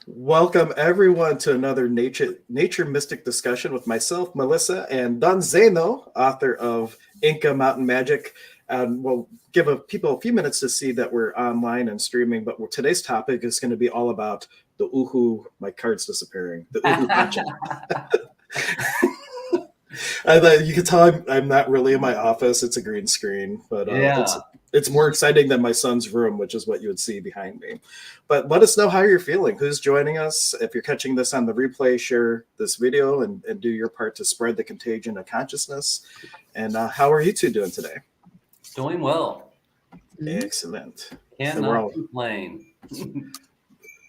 Welcome everyone to another nature mystic discussion with myself, Melissa, and Don Zeno, author of Inka Mountain Magic. And we'll give people a few minutes to see that we're online and streaming. But today's topic is going to be all about the Uhu. My card's disappearing. The Uhu Pacha. You can tell I'm not really in my office. It's a green screen, but it's more exciting than my son's room, which is what you would see behind me. But let us know how you're feeling. Who's joining us? If you're catching this on the replay, share this video and do your part to spread the contagion of consciousness. And how are you two doing today? Doing well. Excellent. Cannot complain.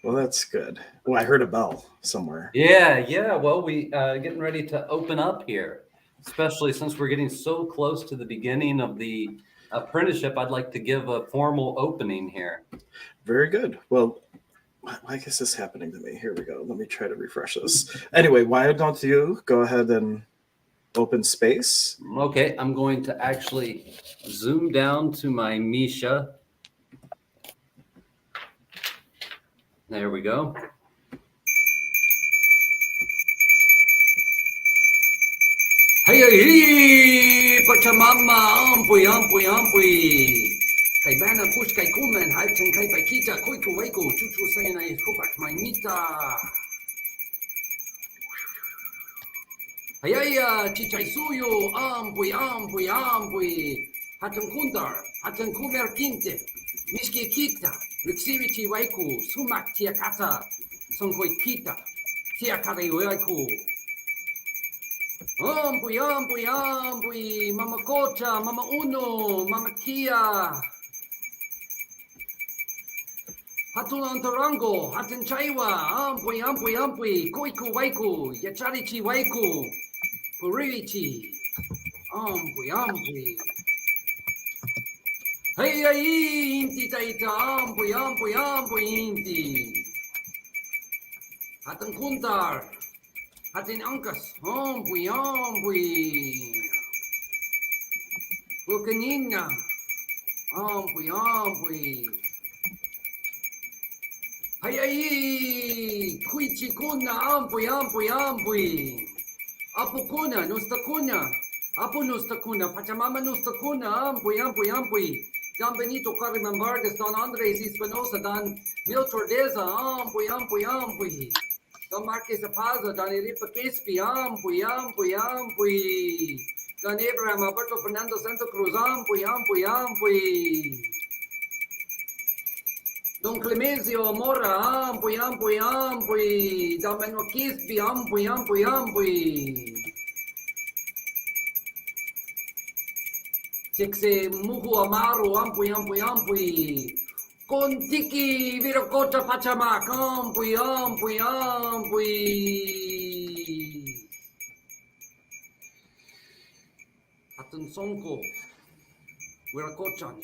Well, that's good. Well, I heard a bell somewhere. Yeah. Well, we getting ready to open up here, especially since we're getting so close to the beginning of the apprenticeship. I'd like to give a formal opening here. Very good. Well, why is this happening to me? Here we go. Let me try to refresh this. Anyway, why don't you go ahead and open space? Okay, I'm going to actually zoom down to my Misha. There we go. Hey, Pachamama, ampui. Kay bana kush kay kumen, halten kay paikita, kuiku waiku, chuchu sayana kupak mainita. Hayaya, chichaisuyo, ampui. Hatan kundar, hatan kumer kinte, miski kita, luxivichi waiku, sumak tiakata, sonkoi kita, tiakata waiku. Ampui, mama kocha, mama uno, mama kia. Hatun antarango, hatan chaiwa, ampui, koiku waiku, yacharichi waiku, purichi, ampui. Hey, inti taita, ampui, inti. Hatan kuntar, hatan angkas, ampui. Bukanina, ampui. Hey, kuichi kuna, ampui. Apu kuna, nusta kuna, Pachamama nusta kuna, ampui. Don Benito Carmen Vargas, Don Andres Espinosa, Don Mil Tordeza, ampui. Don Marquez Apaza, Don Elipa Quespi, ampui. Don Abraham Alberto Fernando Santa Cruz, ampui. Don Clemenzio Mora, ampui. Don Manuel Quispe, ampui. Tikse Muhu Amaru, ampui. Kontiki Viracota Pachamak, ampui. Atun Sonko, Viracochan.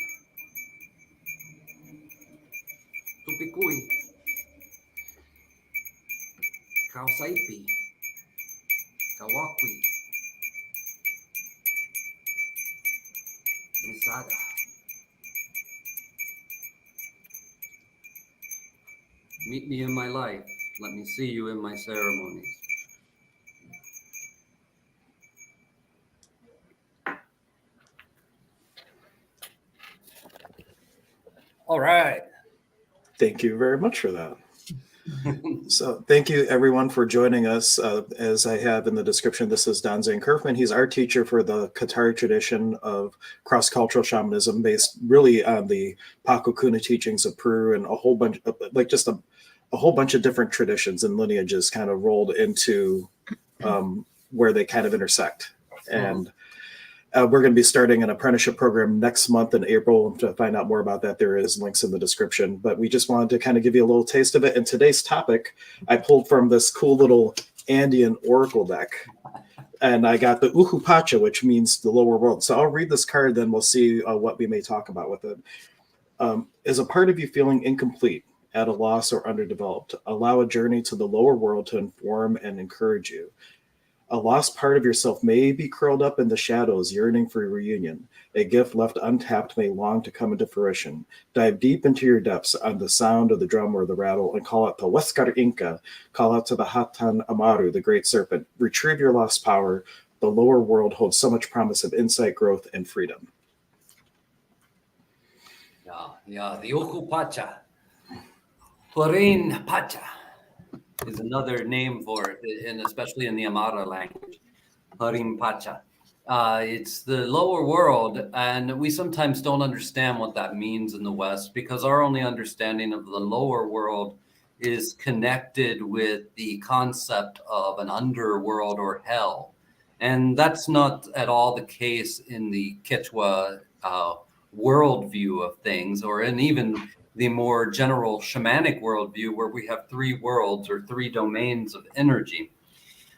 Tupikui, Kausaipi, Kawakwi, Misada. Meet me in my life. Let me see you in my ceremonies. All right. Thank you very much for that. So thank you everyone for joining us. As I have in the description, this is Don Zane Curfman. He's our teacher for the Katari tradition of cross-cultural shamanism based really on the Paco Kuna teachings of Peru and a whole bunch of a whole bunch of different traditions and lineages kind of rolled into where they kind of intersect. And we're going to be starting an apprenticeship program next month in April. To find out more about that, there is links in the description. But we just wanted to kind of give you a little taste of it. And today's topic, I pulled from this cool little Andean oracle deck. And I got the Uhu Pacha, which means the lower world. So I'll read this card, then we'll see what we may talk about with it. Is a part of you feeling incomplete, at a loss, or underdeveloped? Allow a journey to the lower world to inform and encourage you. A lost part of yourself may be curled up in the shadows, yearning for reunion. A gift left untapped may long to come into fruition. Dive deep into your depths on the sound of the drum or the rattle and call out to Huascar Inca. Call out to the Hatan Amaru, the great serpent. Retrieve your lost power. The lower world holds so much promise of insight, growth, and freedom. Yeah, the Uhu Pacha. Tuarin Pacha is another name for it, and especially in the Amara language. Harim Pacha. It's the lower world, and we sometimes don't understand what that means in the West because our only understanding of the lower world is connected with the concept of an underworld or hell. And that's not at all the case in the Quechua worldview of things, or in even the more general shamanic worldview, where we have three worlds or three domains of energy.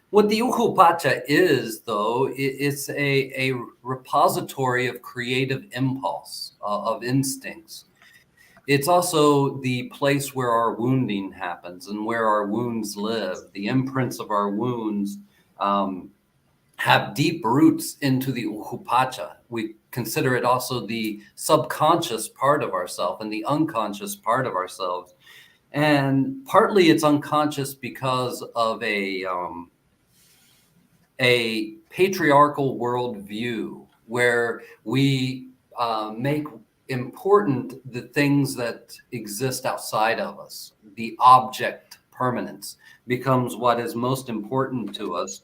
What the Uhu Pacha is, though, it's a repository of creative impulse, of instincts. It's also the place where our wounding happens and where our wounds live. The imprints of our wounds have deep roots into the Uhu Pacha. We consider it also the subconscious part of ourselves and the unconscious part of ourselves. And partly it's unconscious because of a patriarchal worldview where we make important the things that exist outside of us. The object permanence becomes what is most important to us.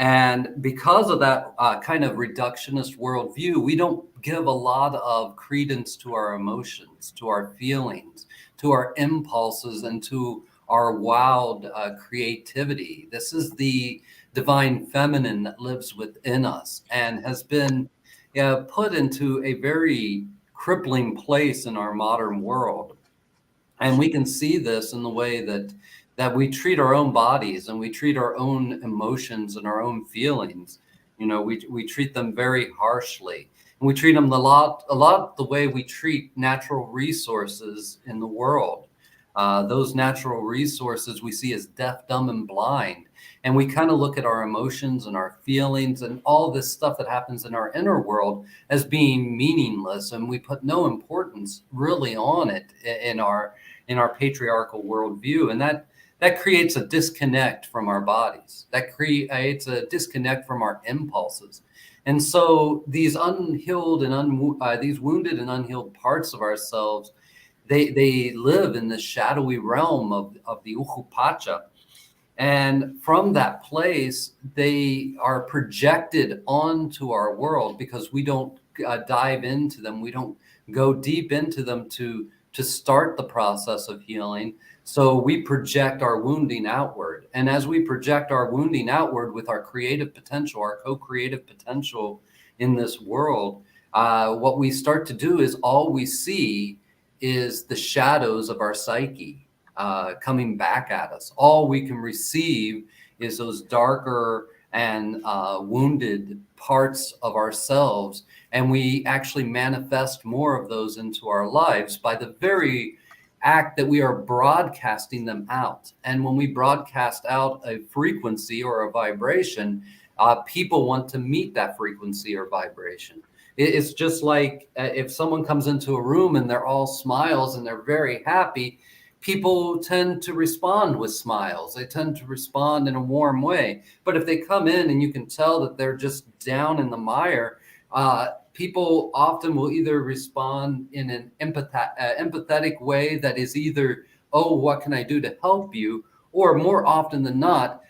And because of that kind of reductionist worldview, we don't give a lot of credence to our emotions, to our feelings, to our impulses, and to our wild creativity. This is the divine feminine that lives within us and has been put into a very crippling place in our modern world. And we can see this in the way that we treat our own bodies and we treat our own emotions and our own feelings. You know, we treat them very harshly. And we treat them a lot the way we treat natural resources in the world. Those natural resources we see as deaf, dumb, and blind. And we kind of look at our emotions and our feelings and all this stuff that happens in our inner world as being meaningless. And we put no importance really on it in our patriarchal worldview. And that creates a disconnect from our bodies. That creates a disconnect from our impulses. And so these unhealed and these wounded and unhealed parts of ourselves, they live in the shadowy realm of the Uhu Pacha. And from that place, they are projected onto our world because we don't dive into them. We don't go deep into them to start the process of healing. So we project our wounding outward. And as we project our wounding outward with our creative potential, our co-creative potential in this world, what we start to do is all we see is the shadows of our psyche coming back at us. All we can receive is those darker and wounded parts of ourselves. And we actually manifest more of those into our lives by the very act that we are broadcasting them out. And when we broadcast out a frequency or a vibration, people want to meet that frequency or vibration. It's just like if someone comes into a room and they're all smiles and they're very happy, people tend to respond with smiles. They tend to respond in a warm way. But if they come in and you can tell that they're just down in the mire, people often will either respond in an empathetic way that is either, oh, what can I do to help you? Or more often than not,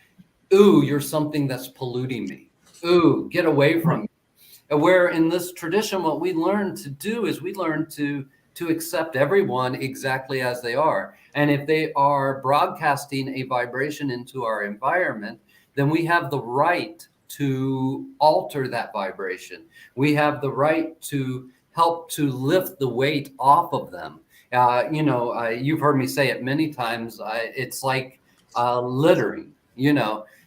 ooh, you're something that's polluting me. Ooh, get away from me. Where in this tradition, what we learn to do is we learn to accept everyone exactly as they are. And if they are broadcasting a vibration into our environment, then we have the right to alter that vibration. We have the right to help to lift the weight off of them. You've heard me say it many times. It's like littering.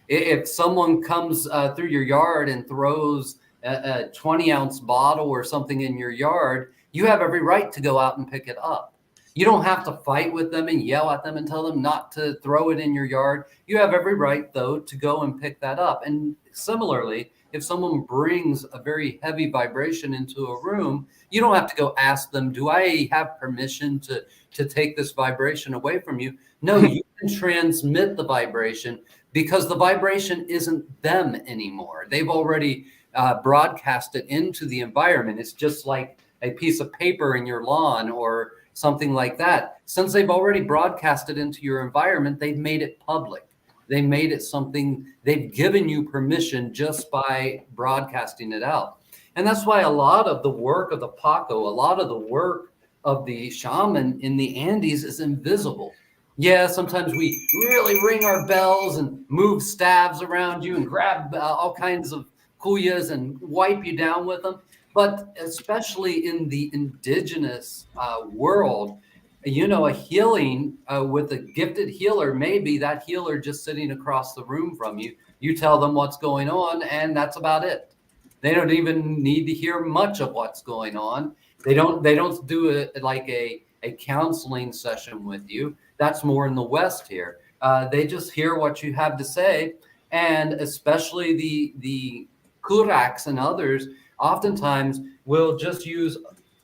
If someone comes through your yard and throws a 20-ounce bottle or something in your yard, you have every right to go out and pick it up. You don't have to fight with them and yell at them and tell them not to throw it in your yard. You have every right, though, to go and pick that up. And similarly, if someone brings a very heavy vibration into a room, you don't have to go ask them, do I have permission to take this vibration away from you? No, you can transmit the vibration because the vibration isn't them anymore. They've already broadcast it into the environment. It's just like a piece of paper in your lawn or something like that. Since they've already broadcast it into your environment, they've made it public. They made it something, they've given you permission just by broadcasting it out. And that's why a lot of the work of the Paco, a lot of the work of the shaman in the Andes is invisible. Yeah, sometimes we really ring our bells and move staves around you and grab all kinds of cuyas and wipe you down with them. But especially in the indigenous world, you know, a healing with a gifted healer, maybe that healer just sitting across the room from you, you tell them what's going on and that's about it. They don't even need to hear much of what's going on. They don't do it like a counseling session with you. That's more in the West here. They just hear what you have to say. And especially the kuraks and others oftentimes will just use,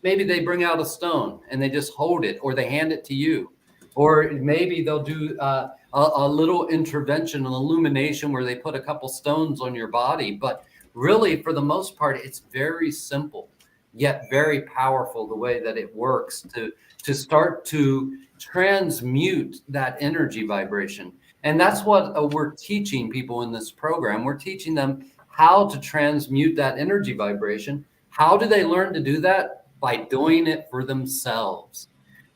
maybe they bring out a stone and they just hold it, or they hand it to you. Or maybe they'll do a little intervention, an illumination where they put a couple stones on your body. But really, for the most part, it's very simple, yet very powerful the way that it works to start to transmute that energy vibration. And that's what we're teaching people in this program. We're teaching them how to transmute that energy vibration. How do they learn to do that? By doing it for themselves.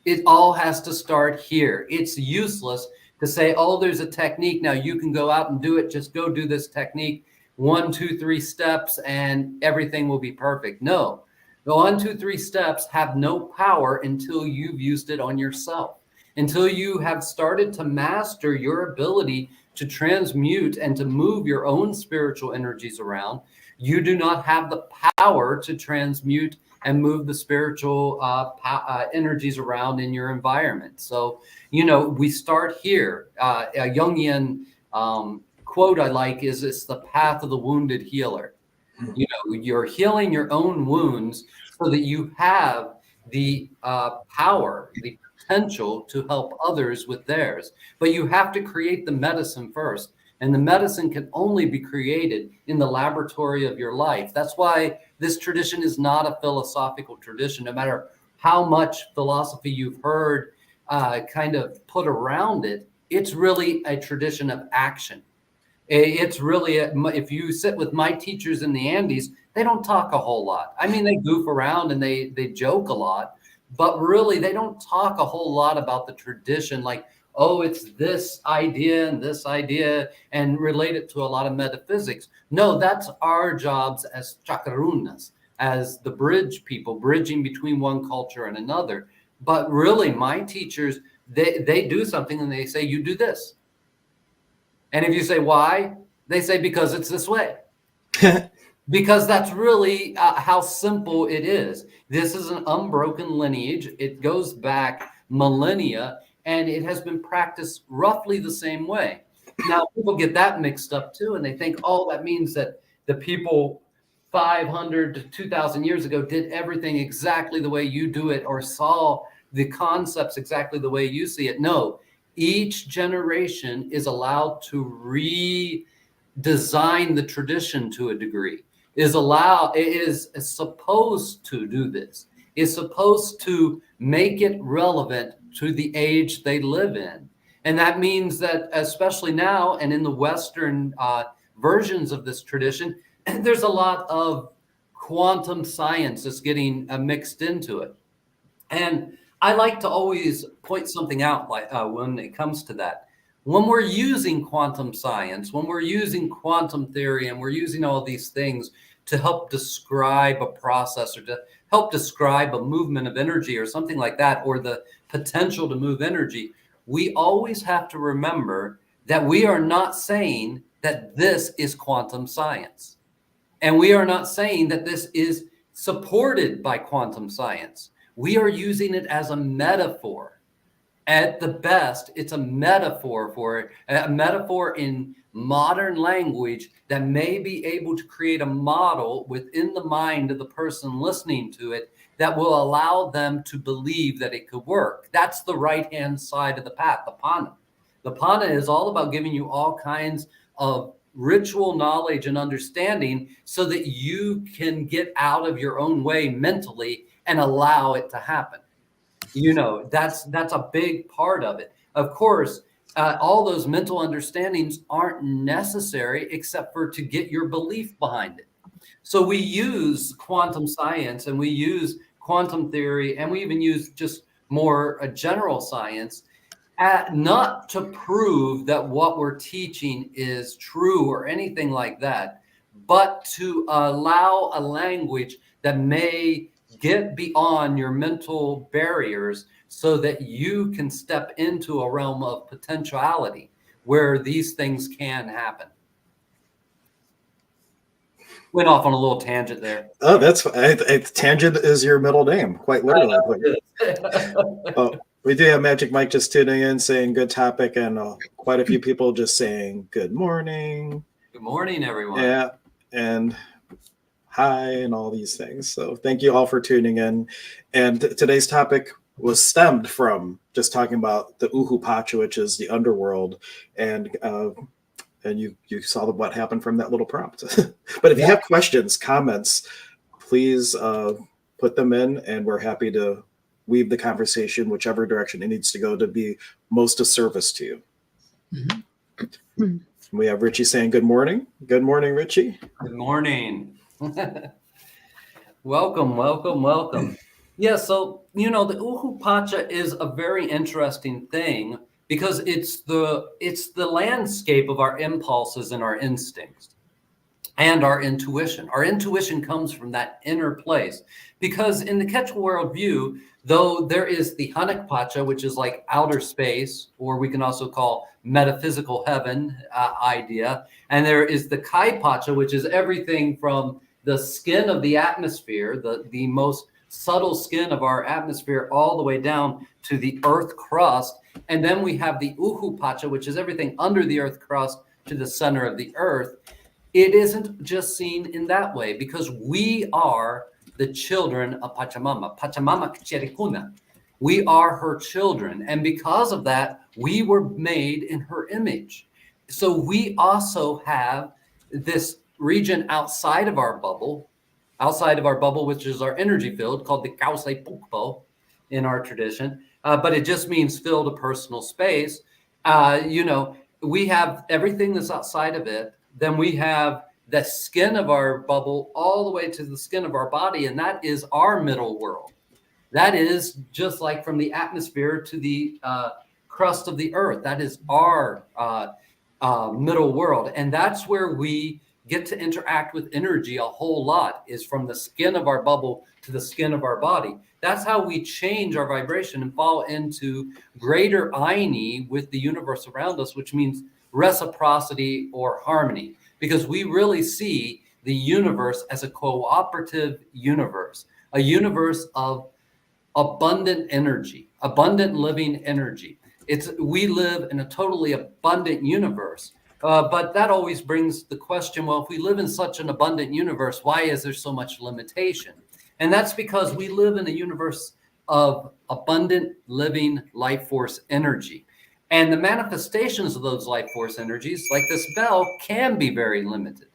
It all has to start here. It's useless to say, oh, there's a technique. Now you can go out and do it. Just go do this technique. 1, 2, 3 steps and everything will be perfect. No, the 1, 2, 3 steps have no power until you've used it on yourself, until you have started to master your ability to transmute and to move your own spiritual energies around. You do not have the power to transmute and move the spiritual energies around in your environment. So, you know, we start here. A Jungian quote I like is, it's the path of the wounded healer. You know, you're healing your own wounds so that you have the power, the potential to help others with theirs. But you have to create the medicine first. And the medicine can only be created in the laboratory of your life. That's why this tradition is not a philosophical tradition. No matter how much philosophy you've heard kind of put around it, it's really a tradition of action. It's really, if you sit with my teachers in the Andes, they don't talk a whole lot. I mean, they goof around and they joke a lot, but really they don't talk a whole lot about the tradition, like, oh, it's this idea and relate it to a lot of metaphysics. No, that's our jobs as chakarunas, as the bridge people, bridging between one culture and another. But really, my teachers, they do something and they say, you do this. And if you say, why? They say, because it's this way. Because that's really how simple it is. This is an unbroken lineage. It goes back millennia, and it has been practiced roughly the same way. Now, people get that mixed up too, and they think, oh, that means that the people 500 to 2,000 years ago did everything exactly the way you do it, or saw the concepts exactly the way you see it. No, each generation is allowed to redesign the tradition to a degree, is supposed to do this, is supposed to make it relevant to the age they live in. And that means that, especially now and in the Western versions of this tradition, there's a lot of quantum science that's getting mixed into it. And I like to always point something out when it comes to that. When we're using quantum science, when we're using quantum theory, and we're using all these things to help describe a process, or to help describe a movement of energy or something like that, or the potential to move energy, we always have to remember that we are not saying that this is quantum science. And we are not saying that this is supported by quantum science. We are using it as a metaphor. At the best, it's a metaphor in modern language that may be able to create a model within the mind of the person listening to it that will allow them to believe that it could work. That's the right-hand side of the path, the Pana. The Pana is all about giving you all kinds of ritual knowledge and understanding so that you can get out of your own way mentally and allow it to happen. That's a big part of it. Of course, all those mental understandings aren't necessary except for to get your belief behind it. So we use quantum science and we use quantum theory and we even use just more general science not to prove that what we're teaching is true or anything like that, but to allow a language that may get beyond your mental barriers so that you can step into a realm of potentiality where these things can happen. Went off on a little tangent there. Oh, tangent is your middle name, quite literally. Oh, we do have Magic Mike just tuning in, saying good topic, and quite a few people just saying good morning. Good morning, everyone. Yeah, and hi, and all these things. So thank you all for tuning in. And today's topic was stemmed from just talking about the Uhupacha, which is the underworld, and you saw what happened from that little prompt. But if you have questions, comments, please put them in, and we're happy to weave the conversation whichever direction it needs to go to be most of service to you. Mm-hmm. We have Richie saying good morning. Good morning, Richie. Good morning. Welcome. Yeah, so the Uhupacha is a very interesting thing because it's the landscape of our impulses and our instincts and our intuition. Our intuition comes from that inner place because in the Quechua worldview, though there is the Hanakpacha, which is like outer space, or we can also call metaphysical heaven idea, and there is the Kaipacha, which is everything from the skin of the atmosphere, the most subtle skin of our atmosphere, all the way down to the earth crust. And then we have the Uhupacha, which is everything under the earth crust to the center of the earth. It isn't just seen in that way because we are the children of Pachamama. Pachamama Kcherikuna. We are her children. And because of that, we were made in her image. So we also have this region outside of our bubble, which is our energy field, called the Kausai Pukpo in our tradition. But it just means filled a personal space. We have everything that's outside of it. Then we have the skin of our bubble all the way to the skin of our body, and that is our middle world. That is just like from the atmosphere to the crust of the earth. That is our middle world, and that's where we get to interact with energy a whole lot, is from the skin of our bubble to the skin of our body. That's how we change our vibration and fall into greater aini with the universe around us, which means reciprocity or harmony, because we really see the universe as a cooperative universe, a universe of abundant energy, abundant living energy. We live in a totally abundant universe. But that always brings the question, well, if we live in such an abundant universe, why is there so much limitation? And that's because we live in a universe of abundant living life force energy. And the manifestations of those life force energies, like this bell, can be very limited.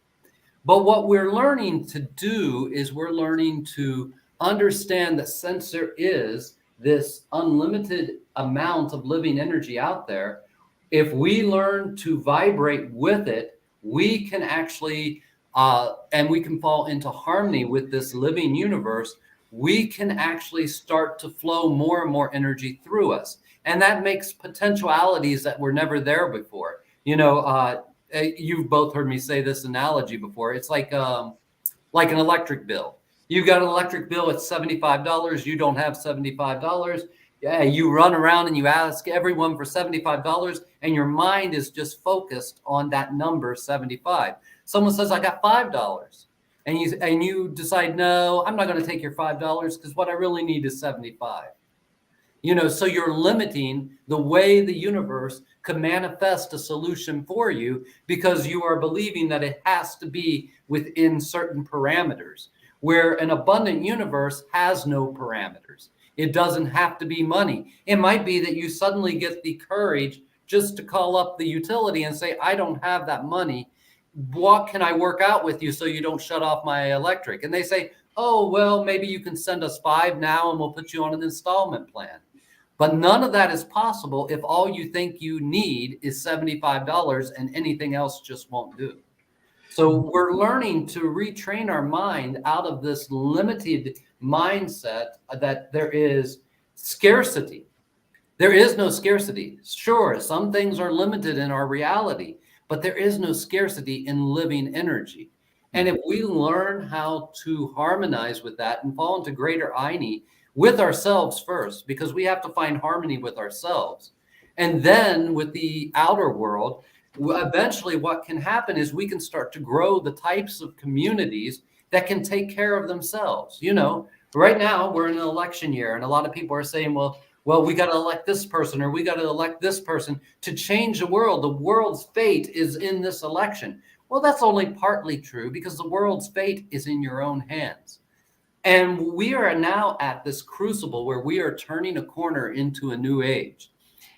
But what we're learning to do is we're learning to understand that since there is this unlimited amount of living energy out there, if we learn to vibrate with it, we can actually, and we can fall into harmony with this living universe, we can actually start to flow more and more energy through us. And that makes potentialities that were never there before. You've both heard me say this analogy before. It's like an electric bill. You got an electric bill at $75. You don't have $75. Yeah, you run around and you ask everyone for $75, and your mind is just focused on that number 75. Someone says, I got $5. and you decide, no, I'm not going to take your $5 because what I really need is 75. So you're limiting the way the universe could manifest a solution for you because you are believing that it has to be within certain parameters, where an abundant universe has no parameters. It doesn't have to be money. It might be that you suddenly get the courage just to call up the utility and say, I don't have that money. What can I work out with you so you don't shut off my electric? And they say, oh, well, maybe you can send us 5 now and we'll put you on an installment plan. But none of that is possible if all you think you need is $75 and anything else just won't do. So we're learning to retrain our mind out of this limited mindset that there is scarcity. There is no scarcity. Sure, some things are limited in our reality, but there is no scarcity in living energy. And if we learn how to harmonize with that and fall into greater Aini with ourselves first, because we have to find harmony with ourselves, and then with the outer world, eventually what can happen is we can start to grow the types of communities that can take care of themselves. Right now we're in an election year, and a lot of people are saying, well, we got to elect this person, or we got to elect this person to change the world. The world's fate is in this election. Well, that's only partly true, because the world's fate is in your own hands. And we are now at this crucible where we are turning a corner into a new age.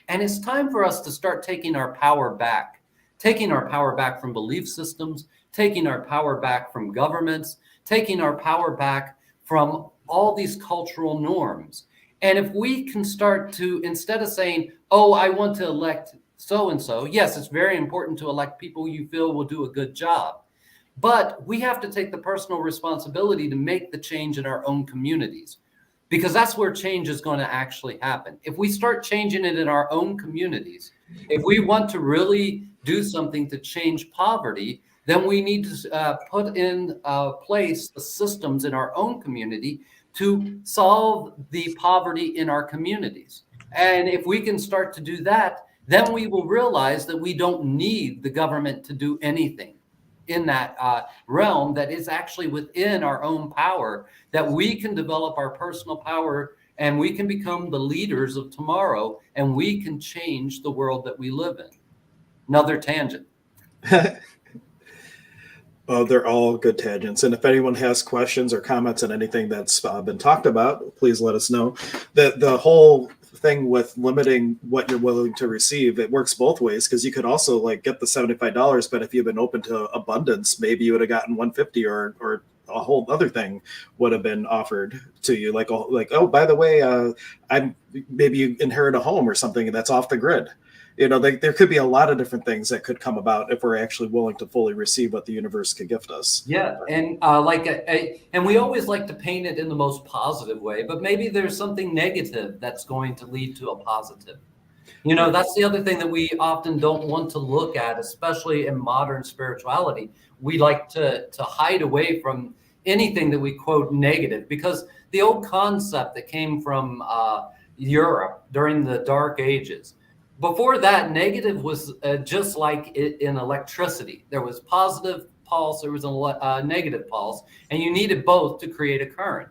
And it's time for us to start taking our power back from belief systems, taking our power back from governments, taking our power back from all these cultural norms. And if we can start to, instead of saying, oh, I want to elect so-and-so, yes, it's very important to elect people you feel will do a good job. But we have to take the personal responsibility to make the change in our own communities, because that's where change is going to actually happen. If we start changing it in our own communities, if we want to really do something to change poverty, then we need to put in place the systems in our own community to solve the poverty in our communities. And if we can start to do that, then we will realize that we don't need the government to do anything in that realm, that is actually within our own power, that we can develop our personal power and we can become the leaders of tomorrow, and we can change the world that we live in. Another tangent. Well, they're all good tangents. And if anyone has questions or comments on anything that's been talked about, please let us know. The whole thing with limiting what you're willing to receive, it works both ways, because you could also get the $75, but if you've been open to abundance, maybe you would have gotten 150, or a whole other thing would have been offered to you, oh, by the way, maybe you inherit a home or something that's off the grid. There could be a lot of different things that could come about if we're actually willing to fully receive what the universe could gift us. Yeah, and and we always like to paint it in the most positive way, but maybe there's something negative that's going to lead to a positive. That's the other thing that we often don't want to look at, especially in modern spirituality. We like to hide away from anything that we quote negative, because the old concept that came from Europe during the Dark Ages, before that, negative was just like in electricity. There was positive pulse, there was a negative pulse, and you needed both to create a current.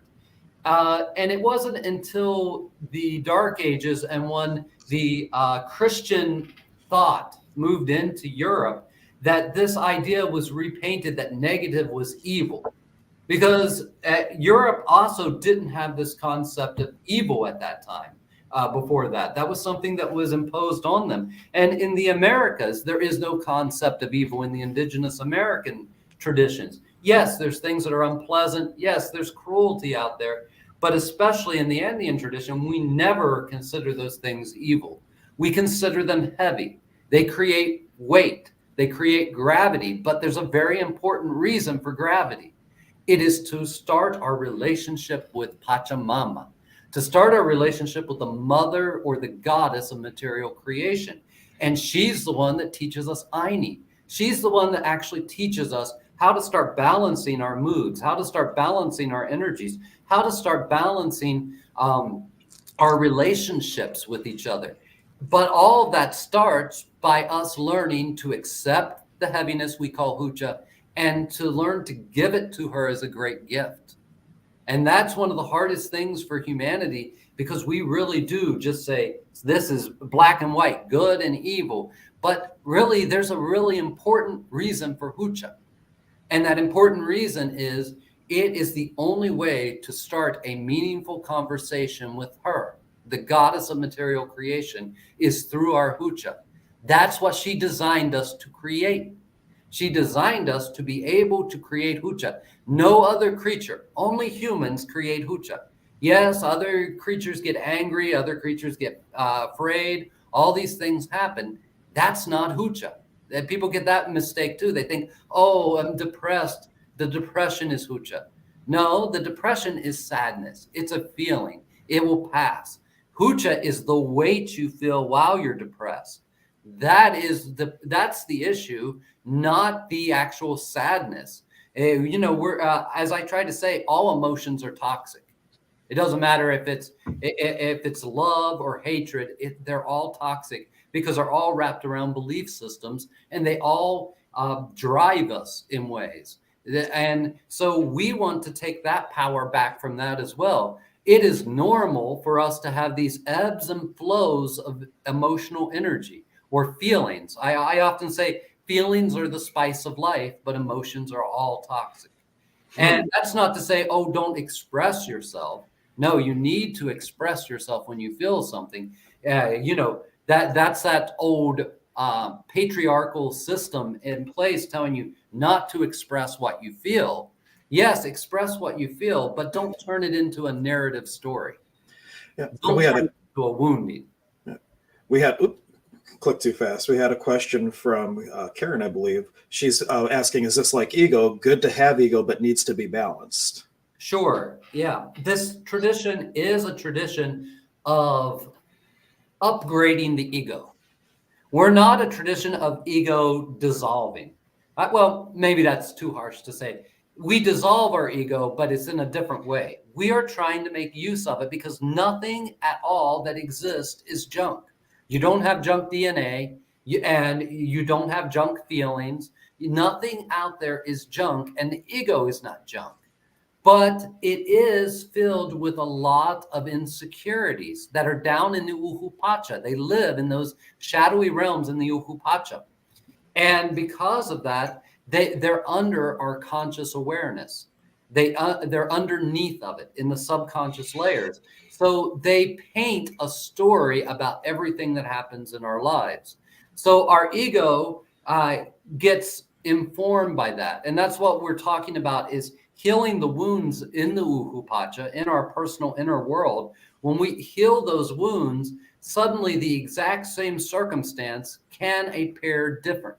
And it wasn't until the Dark Ages and when the Christian thought moved into Europe that this idea was repainted that negative was evil. Because Europe also didn't have this concept of evil at that time. Before that was something that was imposed on them. And in the Americas, there is no concept of evil in the indigenous American traditions. Yes, there's things that are unpleasant. Yes, there's cruelty out there. But especially in the Andean tradition, we never consider those things evil. We consider them heavy. They create weight. They create gravity. But there's a very important reason for gravity. It is to start our relationship with Pachamama, to start our relationship with the mother or the goddess of material creation. And she's the one that teaches us Aini. She's the one that actually teaches us how to start balancing our moods, how to start balancing our energies, how to start balancing our relationships with each other. But all of that starts by us learning to accept the heaviness we call hucha and to learn to give it to her is a great gift. And that's one of the hardest things for humanity, because we really do just say, this is black and white, good and evil. But really, there's a really important reason for Hucha. And that important reason is it is the only way to start a meaningful conversation with her. The goddess of material creation is through our Hucha. That's what she designed us to create. She designed us to be able to create Hucha. No other creature, only humans create Hucha. Yes, other creatures get angry, other creatures get afraid. All these things happen. That's not Hucha. And people get that mistake too. They think, oh, I'm depressed. The depression is Hucha. No, the depression is sadness. It's a feeling. It will pass. Hucha is the weight you feel while you're depressed. That's the issue, not the actual sadness. We're as I try to say, all emotions are toxic. It doesn't matter if it's love or hatred. They're all toxic because they're all wrapped around belief systems, and they all drive us in ways. And so we want to take that power back from that as well. It is normal for us to have these ebbs and flows of emotional energy or feelings. I often say feelings are the spice of life, but emotions are all toxic. And that's not to say, oh, don't express yourself. No, you need to express yourself when you feel something. That's that old patriarchal system in place telling you not to express what you feel. Yes, express what you feel, but don't turn it into a narrative story. Yeah, don't turn it into a wounding. We had, click too fast. We had a question from Karen, I believe. She's asking, is this like ego? Good to have ego, but needs to be balanced. Sure. Yeah. This tradition is a tradition of upgrading the ego. We're not a tradition of ego dissolving. Well, maybe that's too harsh to say. We dissolve our ego, but it's in a different way. We are trying to make use of it because nothing at all that exists is junk. You don't have junk DNA, and you don't have junk feelings. Nothing out there is junk, and the ego is not junk. But it is filled with a lot of insecurities that are down in the Uhupacha. They live in those shadowy realms in the Uhupacha. And because of that, they're under our conscious awareness. They're underneath of it in the subconscious layers. So they paint a story about everything that happens in our lives. So our ego gets informed by that. And that's what we're talking about, is healing the wounds in the Uhupacha, in our personal inner world. When we heal those wounds, suddenly the exact same circumstance can appear different.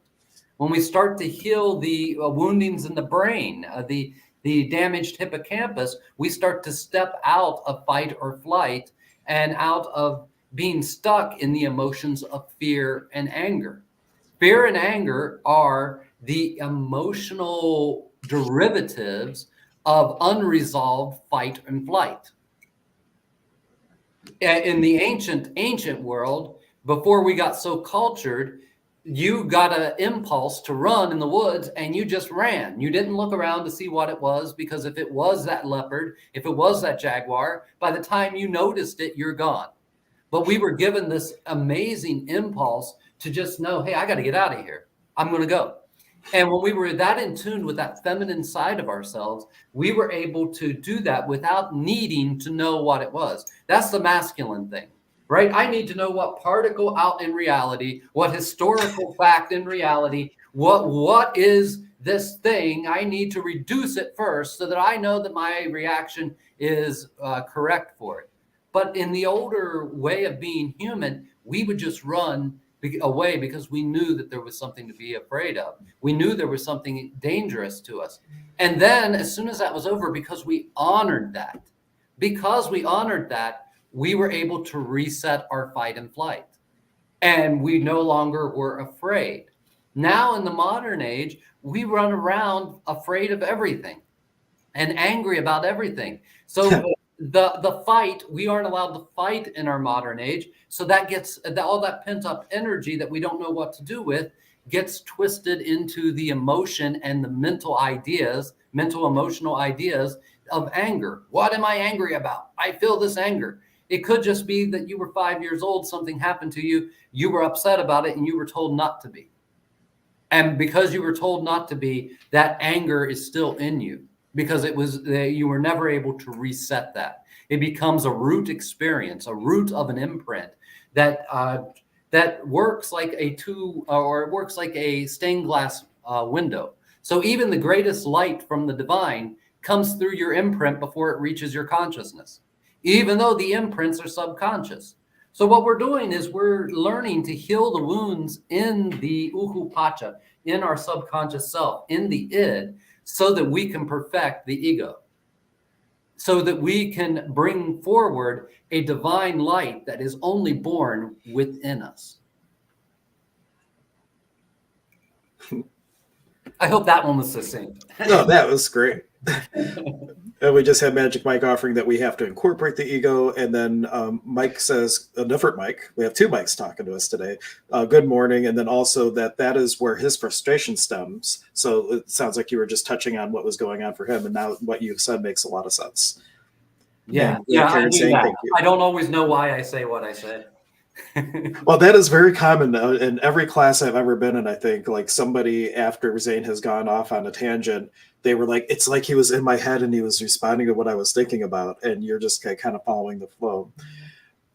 When we start to heal the woundings in the brain, the damaged hippocampus, we start to step out of fight or flight and out of being stuck in the emotions of fear and anger. Fear and anger are the emotional derivatives of unresolved fight and flight. In the ancient world, before we got so cultured, you got an impulse to run in the woods and you just ran. You didn't look around to see what it was, because if it was that leopard, if it was that jaguar, by the time you noticed it, you're gone. But we were given this amazing impulse to just know, hey, I got to get out of here. I'm going to go. And when we were that in tune with that feminine side of ourselves, we were able to do that without needing to know what it was. That's the masculine thing. Right? I need to know what particle out in reality, what historical fact in reality, what is this thing. I need to reduce it first so that I know that my reaction is correct for it. But in the older way of being human, we would just run away because we knew that there was something to be afraid of. We knew there was something dangerous to us. And then as soon as that was over, because we honored that, we were able to reset our fight and flight. And we no longer were afraid. Now in the modern age, we run around afraid of everything and angry about everything. So the fight, we aren't allowed to fight in our modern age. So that gets all that pent up energy that we don't know what to do with gets twisted into the emotion and the mental emotional ideas of anger. What am I angry about? I feel this anger. It could just be that you were 5 years old, something happened to you, you were upset about it, and you were told not to be. And because you were told not to be, that anger is still in you because you were never able to reset that. It becomes a root experience, a root of an imprint that works like it works like a stained glass window. So even the greatest light from the divine comes through your imprint before it reaches your consciousness, even though the imprints are subconscious. So what we're doing is we're learning to heal the wounds in the uhu pacha, in our subconscious self, in the id, so that we can perfect the ego, so that we can bring forward a divine light that is only born within us. I hope that one was succinct. No, that was great. And we just had Magic Mike offering that we have to incorporate the ego. And then Mike says, a different Mike, we have two Mikes talking to us today. Good morning. And then also that is where his frustration stems. So it sounds like you were just touching on what was going on for him. And now what you said makes a lot of sense. Yeah, I do that. I don't always know why I say what I say. Well, that is very common in every class I've ever been in. I think like somebody after Zane has gone off on a tangent, they were like, it's like he was in my head and he was responding to what I was thinking about. And you're just kind of following the flow.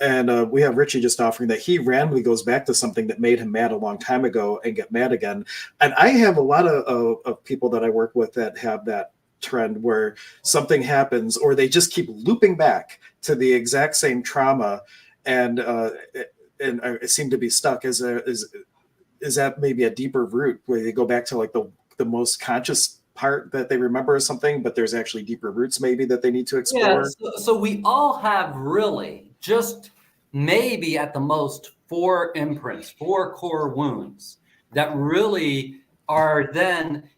And we have Richie just offering that he randomly goes back to something that made him mad a long time ago and get mad again. And I have a lot of people that I work with that have that trend where something happens or they just keep looping back to the exact same trauma. And I seem to be stuck. Is that maybe a deeper root where they go back to like the most conscious part that they remember or something, but there's actually deeper roots maybe that they need to explore? Yeah, so we all have really just maybe at the most 4 imprints, 4 core wounds that really are then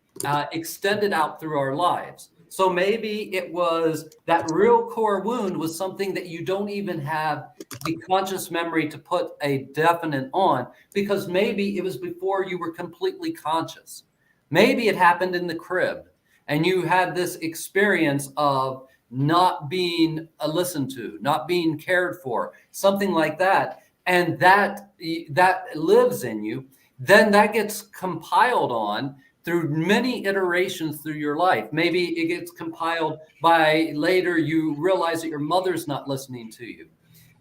extended out through our lives. So maybe it was that real core wound was something that you don't even have the conscious memory to put a definite on, because maybe it was before you were completely conscious. Maybe it happened in the crib and you had this experience of not being listened to, not being cared for, something like that. And that lives in you. Then that gets compiled on through many iterations through your life. Maybe it gets compiled by later you realize that your mother's not listening to you.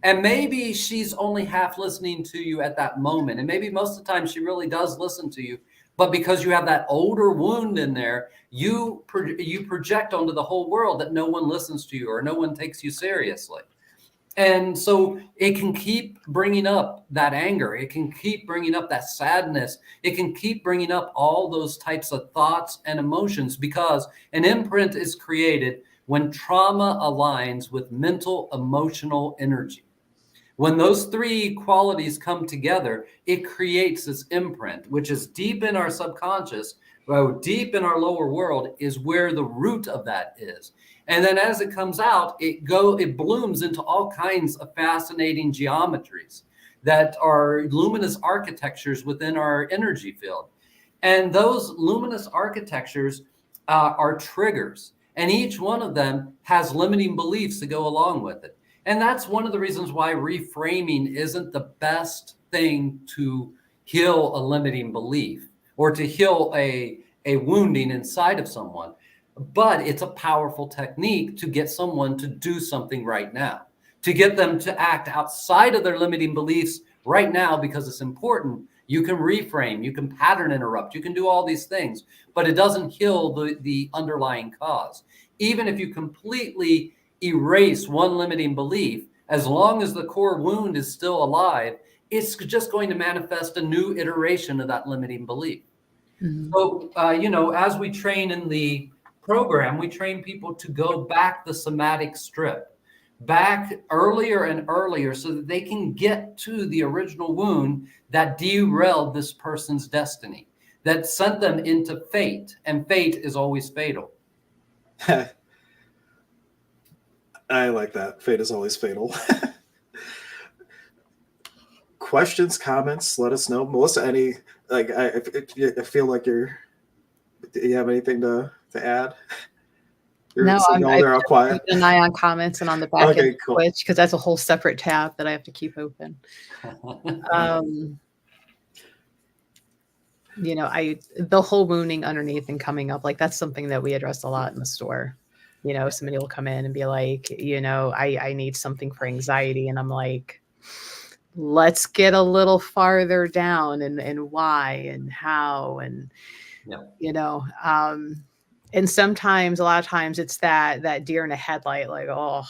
And maybe she's only half listening to you at that moment. And maybe most of the time she really does listen to you. But because you have that older wound in there, you project onto the whole world that no one listens to you or no one takes you seriously. And so it can keep bringing up that anger. It can keep bringing up that sadness. It can keep bringing up all those types of thoughts and emotions, because an imprint is created when trauma aligns with mental, emotional energy. When those 3 qualities come together, it creates this imprint, which is deep in our subconscious, deep in our lower world is where the root of that is. And then as it comes out, it blooms into all kinds of fascinating geometries that are luminous architectures within our energy field. And those luminous architectures are triggers. And each one of them has limiting beliefs to go along with it. And that's one of the reasons why reframing isn't the best thing to heal a limiting belief or to heal a wounding inside of someone. But it's a powerful technique to get someone to do something right now, to get them to act outside of their limiting beliefs right now, because it's important. You can reframe, you can pattern interrupt, you can do all these things, but it doesn't heal the underlying cause. Even if you completely erase one limiting belief, as long as the core wound is still alive, it's just going to manifest a new iteration of that limiting belief. Mm-hmm. So, as we train in the program, we train people to go back the somatic strip, back earlier and earlier, so that they can get to the original wound that derailed this person's destiny, that sent them into fate, and fate is always fatal. I like that. Fate is always fatal. Questions, comments, let us know. Melissa, any, like, I feel like do you have anything to add? No, Y'all, they're all I've quiet. keeping an eye on comments and on the back end Okay, of cool. Twitch, because that's a whole separate tab that I have to keep open. The whole wounding underneath and coming up, like that's something that we address a lot in the store. Somebody will come in and be like, I need something for anxiety. And I'm like, let's get a little farther down and why and how. And, and sometimes, a lot of times it's that deer in a headlight, like, oh,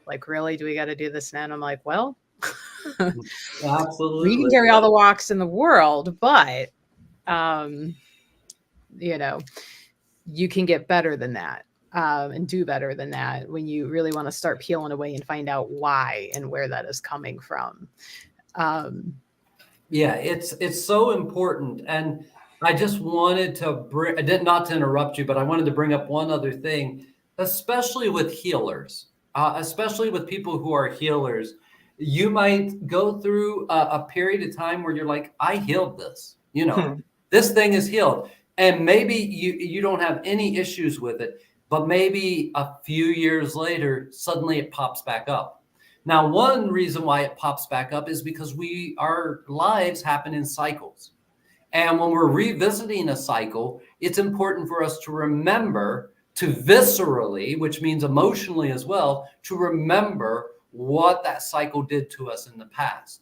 like, really, do we got to do this now? And I'm like, well, Absolutely. we can carry all the walks in the world, but you can get better than that, and do better than that when you really want to start peeling away and find out why and where that is coming from. Yeah, it's so important. And I just wanted to not to interrupt you, but I wanted to bring up one other thing, especially with healers, especially with people who are healers. You might go through a period of time where you're like, I healed this, this thing is healed. And maybe you don't have any issues with it, but maybe a few years later, suddenly it pops back up. Now, one reason why it pops back up is because our lives happen in cycles. And when we're revisiting a cycle, it's important for us to remember to viscerally, which means emotionally as well, to remember what that cycle did to us in the past.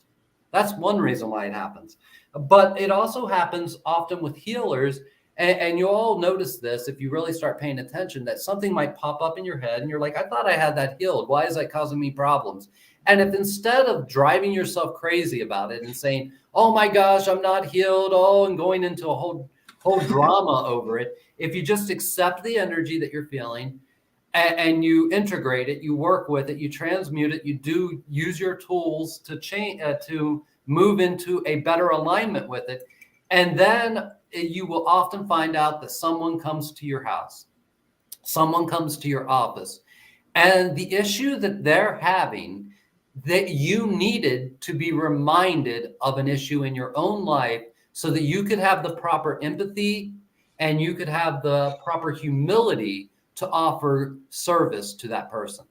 That's one reason why it happens. But it also happens often with healers. And you'll all notice this if you really start paying attention, that something might pop up in your head and you're like, I thought I had that healed. Why is that causing me problems? And if instead of driving yourself crazy about it and saying, oh my gosh, I'm not healed, and going into a whole drama over it, if you just accept the energy that you're feeling and you integrate it, you work with it, you transmute it, you do use your tools to change, to move into a better alignment with it. And then you will often find out that someone comes to your house, someone comes to your office, and the issue that they're having, that you needed to be reminded of an issue in your own life so that you could have the proper empathy and you could have the proper humility to offer service to that person.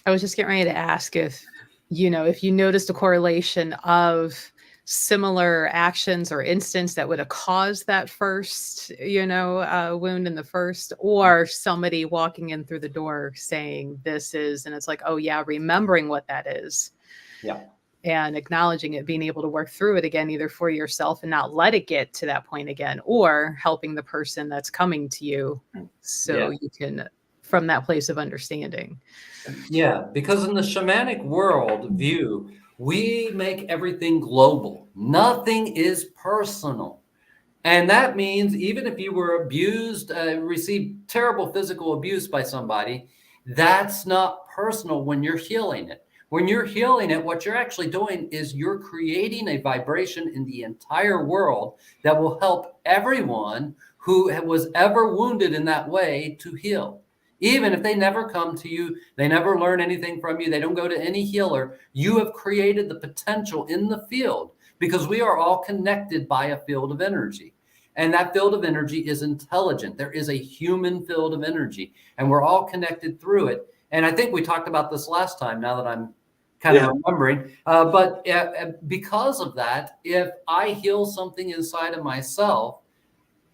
I was just getting ready to ask if you noticed a correlation of similar actions or instance that would have caused that first, wound in the first, or somebody walking in through the door saying this is, and it's like, oh yeah, remembering what that is. Yeah. And acknowledging it, being able to work through it again, either for yourself and not let it get to that point again, or helping the person that's coming to you so you can, from that place of understanding. Yeah, because in the shamanic world view, we make everything global. Nothing is personal. And that means even if you were abused, received terrible physical abuse by somebody, that's not personal when you're healing it. When you're healing it, what you're actually doing is you're creating a vibration in the entire world that will help everyone who was ever wounded in that way to heal. Even if they never come to you, they never learn anything from you, they don't go to any healer, you have created the potential in the field, because we are all connected by a field of energy. And that field of energy is intelligent. There is a human field of energy, and we're all connected through it. And I think we talked about this last time, now that I'm kind of remembering. But because of that, if I heal something inside of myself,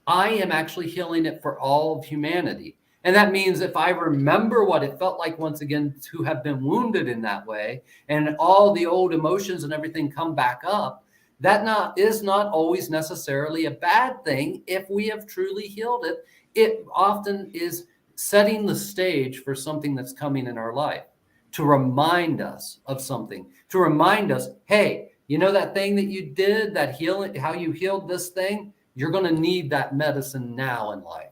I am actually healing it for all of humanity. And that means if I remember what it felt like once again to have been wounded in that way, and all the old emotions and everything come back up, that is not always necessarily a bad thing. If we have truly healed it, it often is setting the stage for something that's coming in our life, to remind us of something, to remind us, hey, you know that thing that you did, that healing, how you healed this thing, you're going to need that medicine now in life.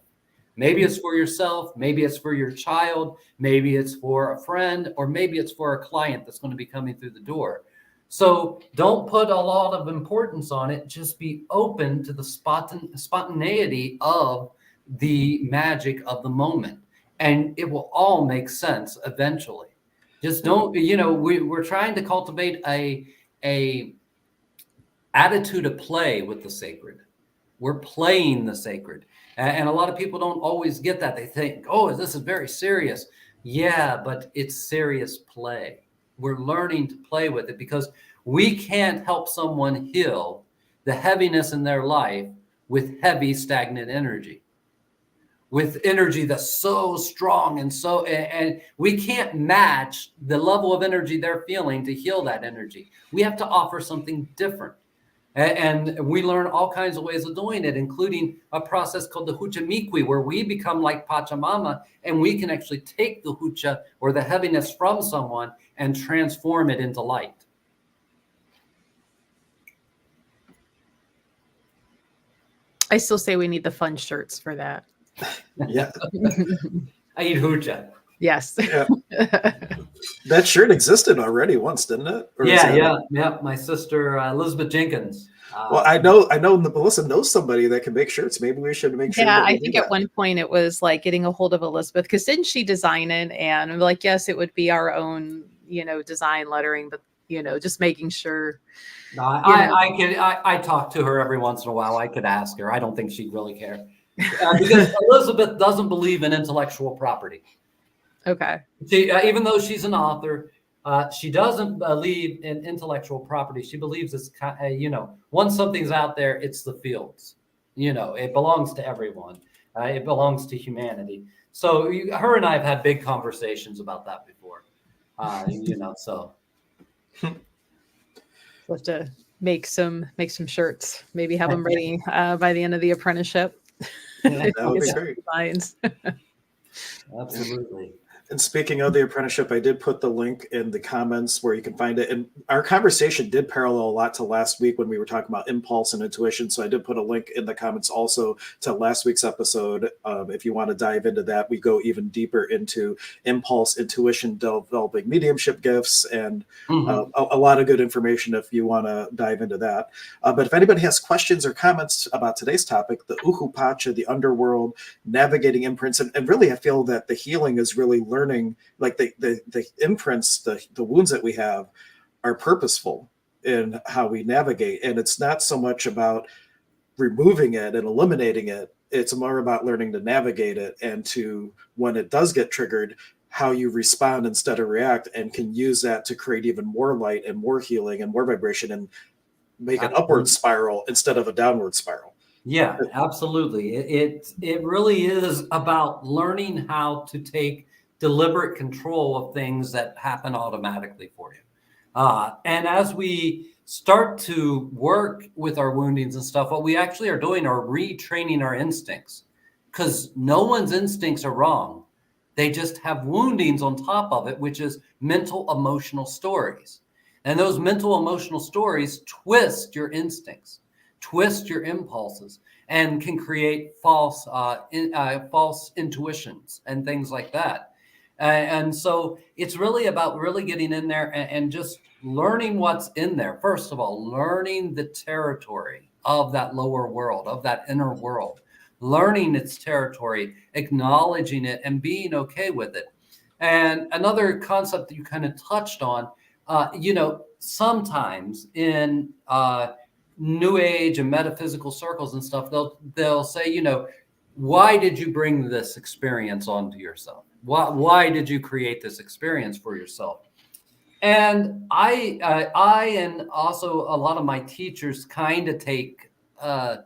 Maybe it's for yourself, maybe it's for your child, maybe it's for a friend, or maybe it's for a client that's going to be coming through the door. So don't put a lot of importance on it. Just be open to the spontaneity of the magic of the moment. and it will all make sense eventually. Just don't, we're trying to cultivate a attitude of play with the sacred. We're playing the sacred. And a lot of people don't always get that. They think, oh, this is very serious. Yeah, but it's serious play. We're learning to play with it, because we can't help someone heal the heaviness in their life with heavy, stagnant energy, with energy that's so strong and we can't match the level of energy they're feeling to heal that energy. We have to offer something different. And we learn all kinds of ways of doing it, including a process called the Hucha Miqui, where we become like Pachamama, and we can actually take the Hucha or the heaviness from someone and transform it into light. I still say we need the fun shirts for that. Yeah. I eat Hucha. Yes. Yeah. That shirt existed already once, didn't it? Or Yeah. My sister, Elizabeth Jenkins. Well, I know Melissa knows somebody that can make shirts. Maybe we should make sure. Yeah, that we I do think that. at one point it was like getting a hold of Elizabeth, because didn't she design it? And I'm like, yes, it would be our own, design lettering, but just making sure. No, I talk to her every once in a while. I could ask her. I don't think she'd really care, because Elizabeth doesn't believe in intellectual property. Okay. Even though she's an author, she doesn't believe in intellectual property. She believes it's, once something's out there, it's the fields. It belongs to everyone. It belongs to humanity. So her and I have had big conversations about that before. So. We'll have to make some shirts. Maybe have them ready by the end of the apprenticeship. That would be great. Designs. Absolutely. And speaking of the apprenticeship, I did put the link in the comments where you can find it. And our conversation did parallel a lot to last week when we were talking about impulse and intuition. So I did put a link in the comments also to last week's episode. If you want to dive into that, we go even deeper into impulse, intuition, developing mediumship gifts, and a lot of good information if you want to dive into that. But if anybody has questions or comments about today's topic, the Uhupacha, the underworld, navigating imprints, and really I feel that the healing is really learning, like the imprints, the wounds that we have are purposeful in how we navigate. And it's not so much about removing it and eliminating it. It's more about learning to navigate it, and to, when it does get triggered, how you respond instead of react, and can use that to create even more light and more healing and more vibration, and make an upward spiral instead of a downward spiral. Yeah, absolutely. It really is about learning how to take deliberate control of things that happen automatically for you. And as we start to work with our woundings and stuff, what we actually are doing are retraining our instincts, because no one's instincts are wrong. They just have woundings on top of it, which is mental emotional stories. And those mental emotional stories twist your instincts, twist your impulses, and can create false intuitions and things like that. And so it's really about really getting in there and just learning what's in there. First of all, learning the territory of that lower world, of that inner world, learning its territory, acknowledging it, and being okay with it. And another concept that you kind of touched on, sometimes in New Age and metaphysical circles and stuff, they'll say, why did you bring this experience onto yourself? Why did you create this experience for yourself? And I and also a lot of my teachers kind of take a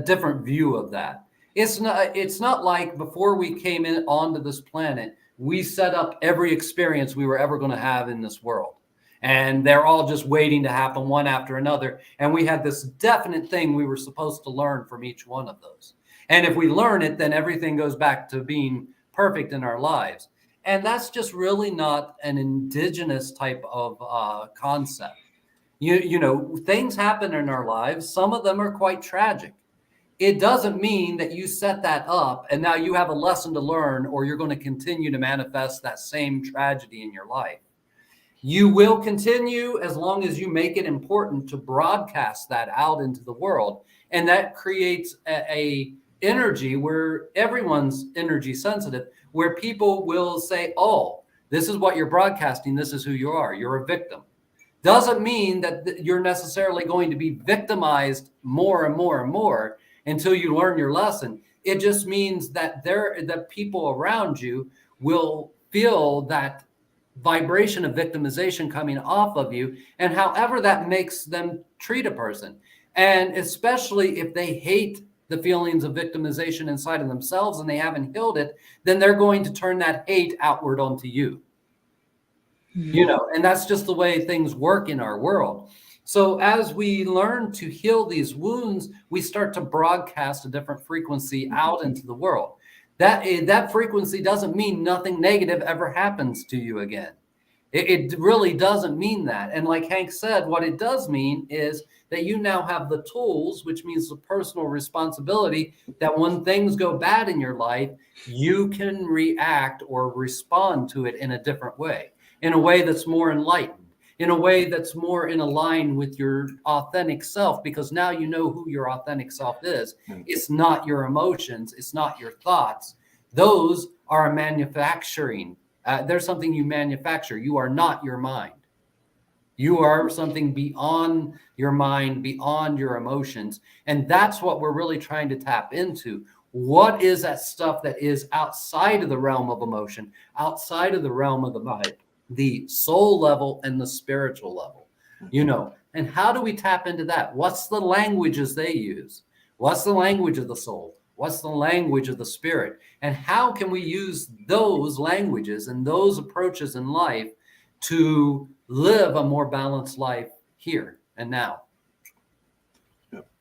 different view of that. It's not like before we came in onto this planet, we set up every experience we were ever going to have in this world. And they're all just waiting to happen one after another. And we had this definite thing we were supposed to learn from each one of those. And if we learn it, then everything goes back to being perfect in our lives. And that's just really not an indigenous type of concept. Things happen in our lives. Some of them are quite tragic. It doesn't mean that you set that up and now you have a lesson to learn, or you're going to continue to manifest that same tragedy in your life. You will continue as long as you make it important to broadcast that out into the world. And that creates a energy where everyone's energy sensitive, where people will say, oh, this is what you're broadcasting. This is who you are. You're a victim. Doesn't mean that you're necessarily going to be victimized more and more and more until you learn your lesson. It just means that the people around you will feel that vibration of victimization coming off of you, and however that makes them treat a person. And especially if they hate the feelings of victimization inside of themselves and they haven't healed it, then they're going to turn that hate outward onto you. You know, and that's just the way things work in our world. So as we learn to heal these wounds, we start to broadcast a different frequency out into the world. That frequency doesn't mean nothing negative ever happens to you again. It really doesn't mean that. And like Hank said, what it does mean is that you now have the tools, which means the personal responsibility, that when things go bad in your life, you can react or respond to it in a different way, in a way that's more enlightened, in a way that's more in line with your authentic self, because now you know who your authentic self is. It's not your emotions. It's not your thoughts. Those are a manufacturing. There's something you manufacture. You are not your mind. You are something beyond your mind, beyond your emotions. And that's what we're really trying to tap into. What is that stuff that is outside of the realm of emotion, outside of the realm of the mind, the soul level and the spiritual level, you know? And how do we tap into that? What's the languages they use? What's the language of the soul? What's the language of the spirit? And how can we use those languages and those approaches in life to live a more balanced life here and now?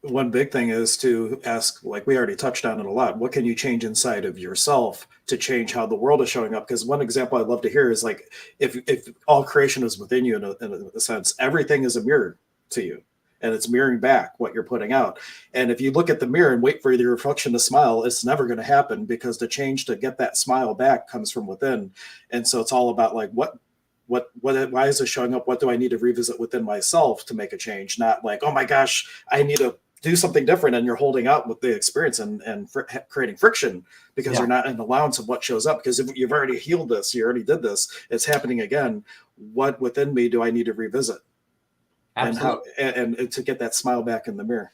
One big thing is to ask, like we already touched on it a lot, what can you change inside of yourself to change how the world is showing up? Because one example I'd love to hear is like, if all creation is within you in a sense, everything is a mirror to you. And it's mirroring back what you're putting out. And if you look at the mirror and wait for the reflection to smile, it's never going to happen, because the change to get that smile back comes from within. And so it's all about like, why is this showing up? What do I need to revisit within myself to make a change? Not like, oh my gosh, I need to do something different. And you're holding out with the experience and creating friction because you're not in allowance of what shows up. Because if you've already healed this, you already did this, it's happening again. What within me do I need to revisit? Absolutely. And to get that smile back in the mirror.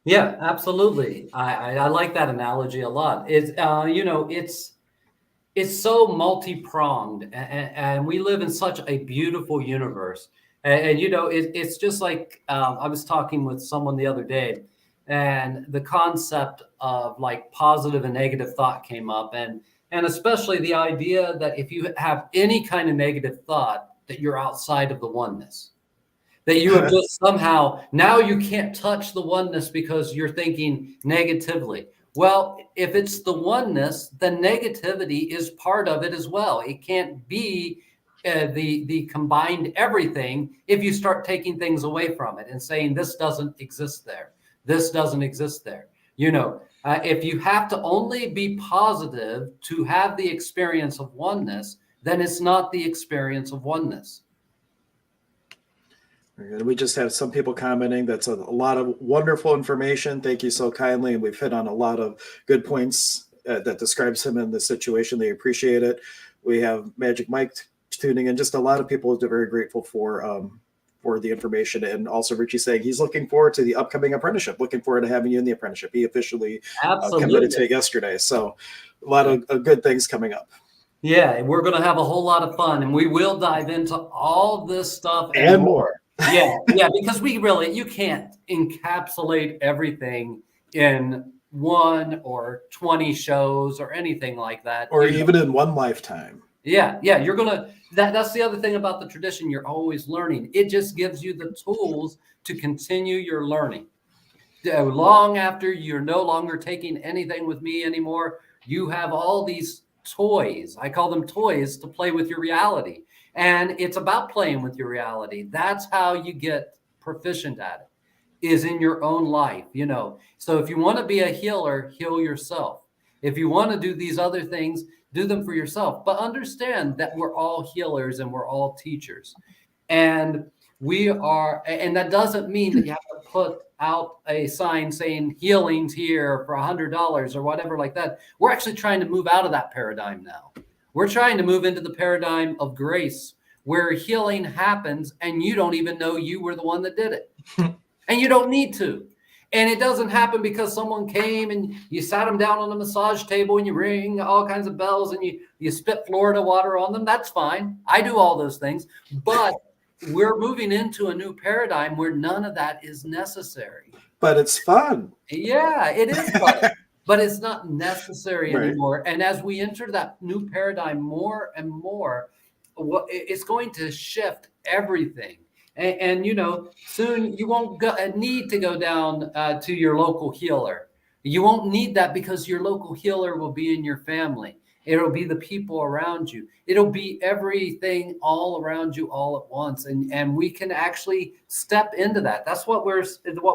Yeah, absolutely. I like that analogy a lot. It's you know, it's so multi-pronged, and we live in such a beautiful universe. And you know, it's just like I was talking with someone the other day, and the concept of like positive and negative thought came up, and especially the idea that if you have any kind of negative thought, that you're outside of the oneness. That you have just somehow, now you can't touch the oneness because you're thinking negatively. Well, if it's the oneness, the negativity is part of it as well. It can't be the combined everything if you start taking things away from it and saying this doesn't exist there. This doesn't exist there. You know, if you have to only be positive to have the experience of oneness, then it's not the experience of oneness. And we just have some people commenting. That's a lot of wonderful information. Thank you so kindly. And we've hit on a lot of good points that describes him in the situation. They appreciate it. We have Magic Mike tuning in. Just a lot of people are very grateful for the information. And also Richie saying he's looking forward to the upcoming apprenticeship, looking forward to having you in the apprenticeship. He officially committed to it yesterday. So a lot of good things coming up. Yeah, we're going to have a whole lot of fun, and we will dive into all this stuff and more. Yeah, because you can't encapsulate everything in 1 or 20 shows or anything like that. Or even in one lifetime. Yeah, you're going to, that's the other thing about the tradition. You're always learning. It just gives you the tools to continue your learning. Long after you're no longer taking anything with me anymore, you have all these toys. I call them toys to play with your reality. And it's about playing with your reality. That's how you get proficient at it, is in your own life, you know. So if you want to be a healer, heal yourself. If you want to do these other things, do them for yourself. But understand that we're all healers and we're all teachers. And we are, and that doesn't mean that you have to put out a sign saying healing's here for $100 or whatever like that. We're actually trying to move out of that paradigm now. We're trying to move into the paradigm of grace, where healing happens and you don't even know you were the one that did it. And you don't need to. And it doesn't happen because someone came and you sat them down on a massage table and you ring all kinds of bells and you spit Florida water on them. That's fine. I do all those things. But we're moving into a new paradigm where none of that is necessary. But it's fun. Yeah, it is fun. But it's not necessary Right. anymore. And as we enter that new paradigm more and more, it's going to shift everything. And you know, soon you won't need to go down to your local healer. You won't need that because your local healer will be in your family. It'll be the people around you. It'll be everything all around you all at once. And we can actually step into that. That's what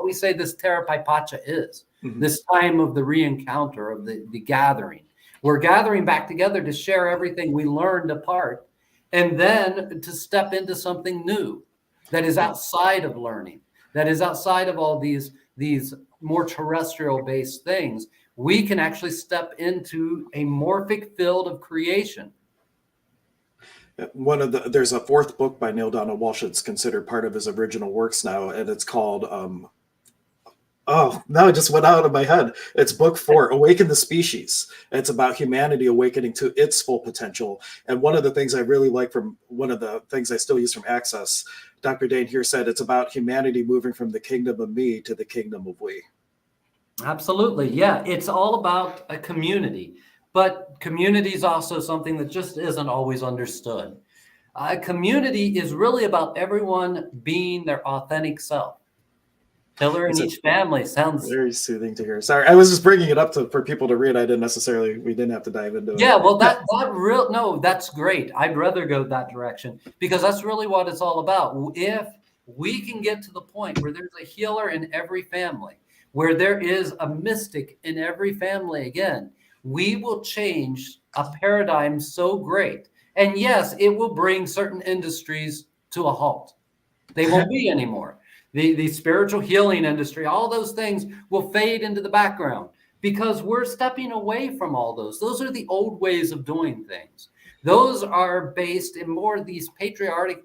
we say this Terra Pacha is. Mm-hmm. This time of the re-encounter, of the gathering. We're gathering back together to share everything we learned apart, and then to step into something new that is outside of learning, that is outside of all these more terrestrial-based things. We can actually step into a morphic field of creation. There's a fourth book by Neil Donald Walsh that's considered part of his original works now, and it's called now it just went out of my head. It's book 4, Awaken the Species. It's about humanity awakening to its full potential. And one of the things I really like from one of the things I still use from Access, Dr. Dane here said it's about humanity moving from the kingdom of me to the kingdom of we. Absolutely. Yeah. It's all about a community, but community is also something that just isn't always understood. A community is really about everyone being their authentic self. Pillar in each family sounds very soothing to hear. Sorry, I was just bringing it up for people to read. We didn't have to dive into it. Yeah, well, that's great. I'd rather go that direction because that's really what it's all about. If we can get to the point where there's a healer in every family, where there is a mystic in every family again, we will change a paradigm so great. And yes, it will bring certain industries to a halt. They won't be anymore. The spiritual healing industry, all those things will fade into the background because we're stepping away from all those. Those are the old ways of doing things. Those are based in more of these patriarchy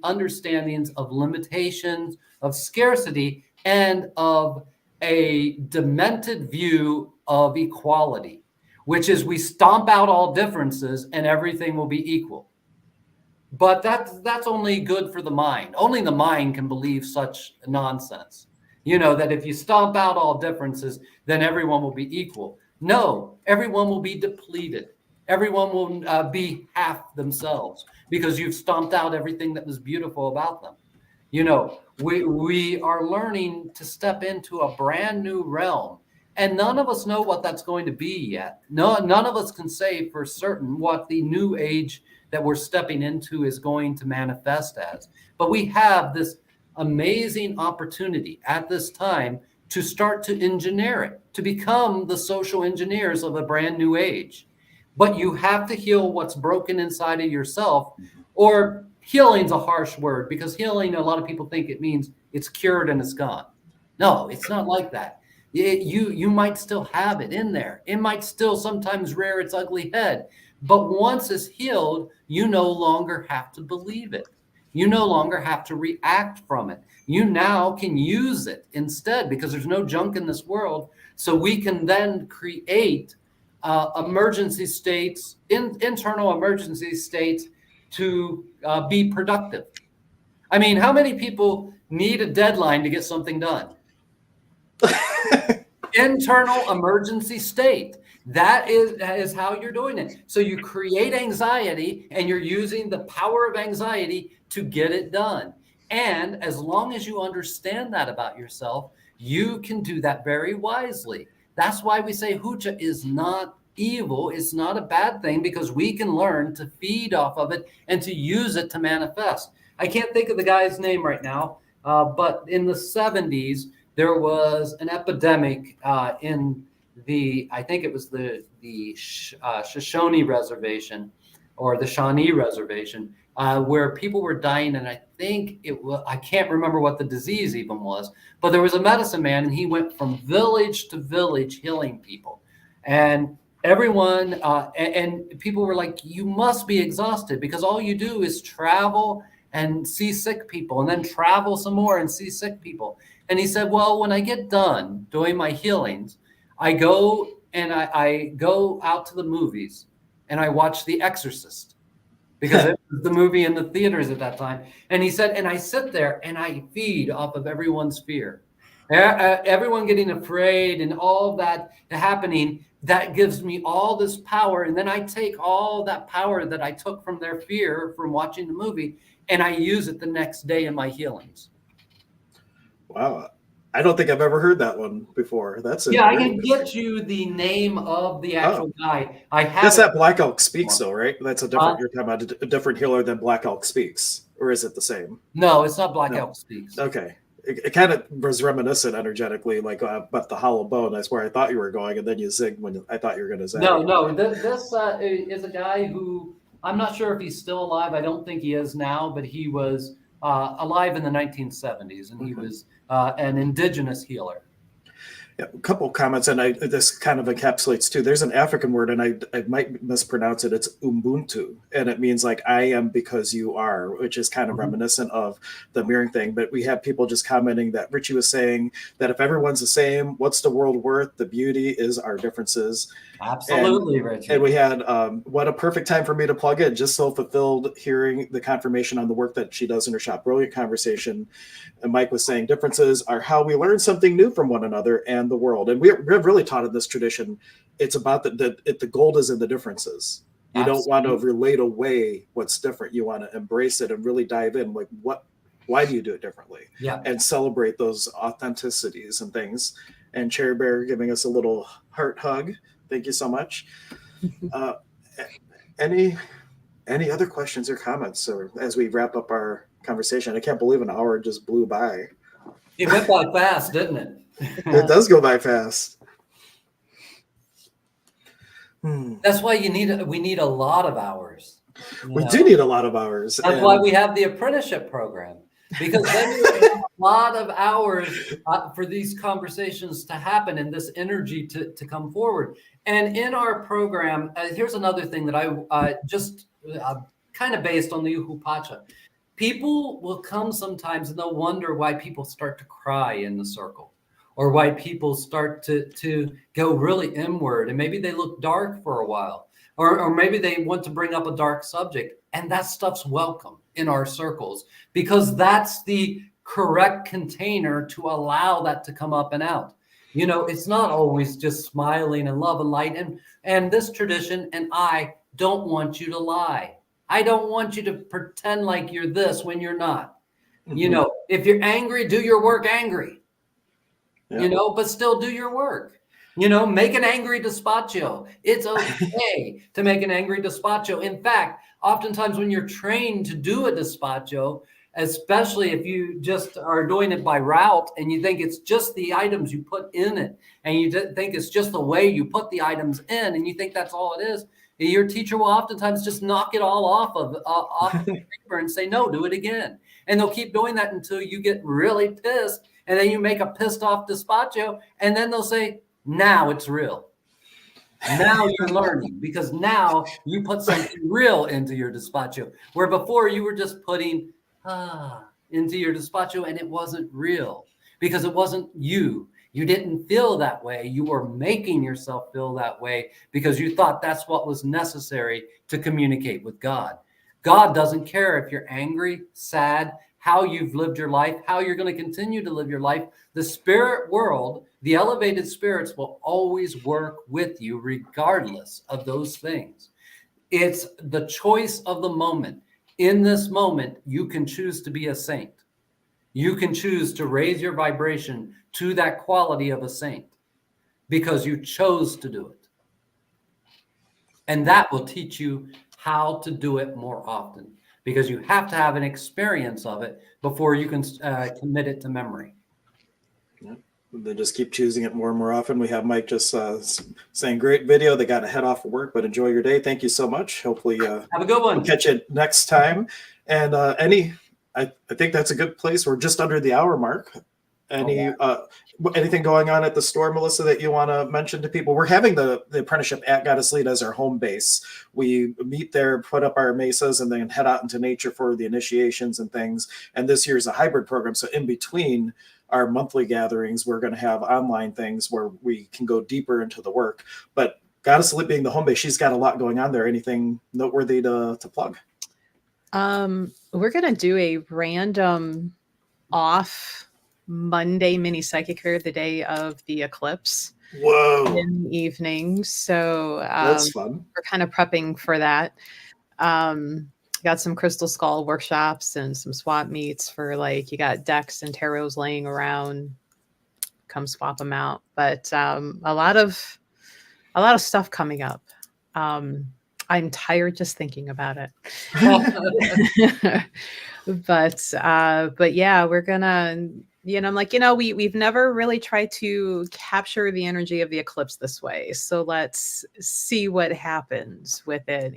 understandings of limitations, of scarcity, and of a demented view of equality, which is we stomp out all differences and everything will be equal. But that's only good for the mind. Only the mind can believe such nonsense. You know, that if you stomp out all differences, then everyone will be equal. No, everyone will be depleted. Everyone will be half themselves because you've stomped out everything that was beautiful about them. You know, we are learning to step into a brand new realm, and none of us know what that's going to be yet. None of us can say for certain what the new age that we're stepping into is going to manifest as. But we have this amazing opportunity at this time to start to engineer it, to become the social engineers of a brand new age. But you have to heal what's broken inside of yourself, or healing's a harsh word because healing, a lot of people think it means it's cured and it's gone. No, it's not like that. You might still have it in there. It might still sometimes rear its ugly head. But once it's healed, you no longer have to believe it. You no longer have to react from it. You now can use it instead because there's no junk in this world. So we can then create emergency states, internal emergency states to be productive. I mean, how many people need a deadline to get something done? Internal emergency state. That is how you're doing it. So you create anxiety and you're using the power of anxiety to get it done. And as long as you understand that about yourself, you can do that very wisely. That's why we say Hucha is not evil. It's not a bad thing because we can learn to feed off of it and to use it to manifest. I can't think of the guy's name right now, but in the 70s, there was an epidemic in I think it was the Shoshone Reservation or the Shawnee Reservation. where people were dying, and I think I can't remember what the disease even was, but there was a medicine man, and he went from village to village healing people. And everyone, and people were like, you must be exhausted because all you do is travel and see sick people and then travel some more and see sick people. And he said, well, when I get done doing my healings, I go and I go out to the movies and I watch The Exorcist because it was the movie in the theaters at that time. And he said, and I sit there and I feed off of everyone's fear. Everyone getting afraid and all that happening, that gives me all this power. And then I take all that power that I took from their fear from watching the movie and I use it the next day in my healings. Wow. I don't think I've ever heard that one before. That's Yeah, I very can interesting. get you the name of the actual guy. I have That's it. that Black Elk Speaks, though, right? That's a different. You're talking about a different healer than Black Elk Speaks, or is it the same? No, it's not Black No. Elk Speaks. Okay, it kind of was reminiscent energetically, like but the hollow bone. That's where I thought you were going, and then you zigged when I thought you were going to zag. No. This is a guy who I'm not sure if he's still alive. I don't think he is now, but he was alive in the 1970s, and he was an indigenous healer. Yeah, a couple comments, and this kind of encapsulates too. There's an African word, and I might mispronounce it. It's Ubuntu, and it means like I am because you are, which is kind of reminiscent of the mirroring thing. But we have people just commenting that Richie was saying that if everyone's the same, what's the world worth? The beauty is our differences. Absolutely, Richie. And we had what a perfect time for me to plug in. Just so fulfilled hearing the confirmation on the work that she does in her shop. Brilliant conversation. And Mike was saying differences are how we learn something new from one another and the world. And we're really taught in this tradition, it's about the gold is in the differences. You don't want to relate away what's different. You want to embrace it and really dive in. Like why do you do it differently? Yeah. And celebrate those authenticities and things. And Cherry Bear giving us a little heart hug. Thank you so much. Any other questions or comments, or as we wrap up our conversation? I can't believe an hour just blew by. It went by fast, didn't it? It does go by fast. That's why we need a lot of hours. We do need a lot of hours. That's why we have the apprenticeship program, because then you have a lot of hours for these conversations to happen and this energy to come forward. And in our program, here's another thing that I just kind of based on the Uhupacha. People will come sometimes and they'll wonder why people start to cry in the circle, or why people start to go really inward, and maybe they look dark for a while, or maybe they want to bring up a dark subject, and that stuff's welcome in our circles because that's the correct container to allow that to come up and out. You know, it's not always just smiling and love and light, and this tradition, and I don't want you to lie. I don't want you to pretend like you're this when you're not. You know, if you're angry, do your work angry. Yeah. You know, but still do your work. You know, make an angry despacho. It's okay to make an angry despacho. In fact, oftentimes when you're trained to do a despacho, especially if you just are doing it by route and you think it's just the items you put in it, and you think it's just the way you put the items in, and you think that's all it is, your teacher will oftentimes just knock it all off of the paper and say, no, do it again. And they'll keep doing that until you get really pissed. And then you make a pissed off despacho. And then they'll say, now it's real. Now you're learning, because now you put something real into your despacho, where before you were just putting into your despacho and it wasn't real because it wasn't you. You didn't feel that way. You were making yourself feel that way because you thought that's what was necessary to communicate with God. God doesn't care if you're angry, sad, how you've lived your life, how you're going to continue to live your life. The spirit world, the elevated spirits will always work with you regardless of those things. It's the choice of the moment. In this moment, you can choose to be a saint. You can choose to raise your vibration to that quality of a saint because you chose to do it. And that will teach you how to do it more often, because you have to have an experience of it before you can commit it to memory. They just keep choosing it more and more often. We have Mike just saying, great video. They got to head off of work, but enjoy your day. Thank you so much. Hopefully Have a good one. we'll catch you next time. And I think that's a good place. We're just under the hour mark. Anything going on at the store, Melissa, that you want to mention to people? We're having the apprenticeship at Goddess Lead as our home base. We meet there, put up our mesas, and then head out into nature for the initiations and things. And this year's a hybrid program. So in between our monthly gatherings, we're going to have online things where we can go deeper into the work. But Goddess Lead being the home base, she's got a lot going on there. Anything noteworthy to plug? We're going to do a random off Monday mini psychic fair the day of the eclipse. Whoa. In the evening. So that's fun. We're kind of prepping for that. Got some crystal skull workshops and some swap meets for you got decks and tarots laying around. Come swap them out. But a lot of stuff coming up. I'm tired just thinking about it. But yeah, we're gonna, I'm like, we've never really tried to capture the energy of the eclipse this way. So let's see what happens with it,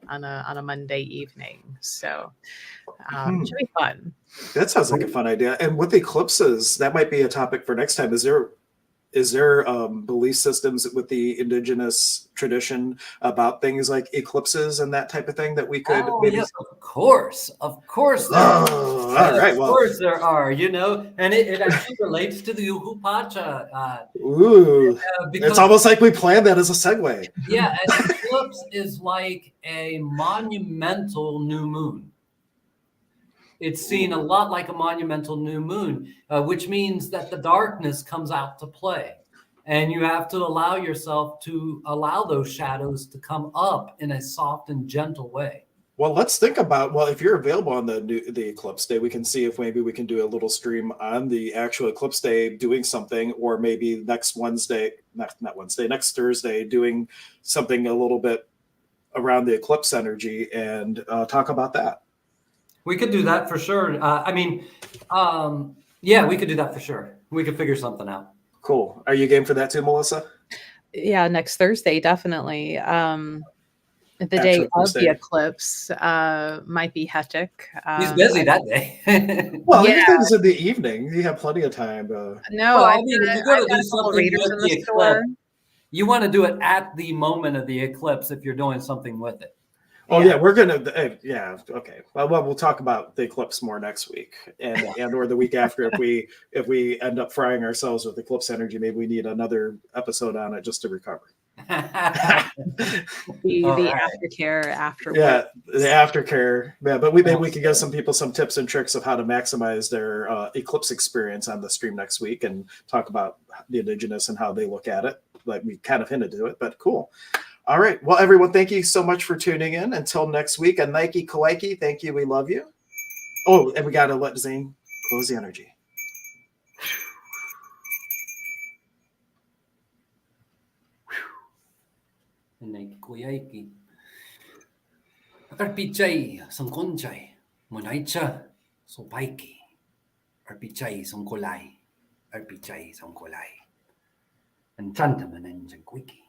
on a Monday evening. So it should be fun. That sounds like a fun idea. And with eclipses, that might be a topic for next time. Is there belief systems with the indigenous tradition about things like eclipses and that type of thing that we could maybe? Yes, of course there are. All right, of course there are, and it actually relates to the Uhupacha. It's almost like we planned that as a segue. Yeah, an eclipse is like a monumental new moon. It's seen a lot like a monumental new moon, which means that the darkness comes out to play. And you have to allow yourself to allow those shadows to come up in a soft and gentle way. Well, let's think about, if you're available on the eclipse day, we can see if maybe we can do a little stream on the actual eclipse day doing something, or maybe next Thursday doing something a little bit around the eclipse energy and talk about that. We could do that for sure. We could do that for sure. We could figure something out. Cool. Are you game for that too, Melissa? Yeah, next Thursday, definitely. The day of the eclipse might be hectic. He's busy that day. Everything's in the evening. You have plenty of time. If you're going to do something with the eclipse, you want to do it at the moment of the eclipse if you're doing something with it. We're gonna. Okay. Well, we'll talk about the eclipse more next week, and or the week after. If we end up frying ourselves with eclipse energy, maybe we need another episode on it just to recover. the aftercare afterwards. Yeah, the aftercare. Yeah, but maybe we could give some people some tips and tricks of how to maximize their eclipse experience on the stream next week, and talk about the indigenous and how they look at it. Like we kind of hinted to it, but cool. All right. Well, everyone, thank you so much for tuning in. Until next week, and Nike Kawaii, thank you. We love you. Oh, and we got to let Zane close the energy. Nike Kawaii. Arpichai sangkonchai, monaicha sopaiki. Arpichai sangkolai, arpichai sangkolai. And chantaman quicky.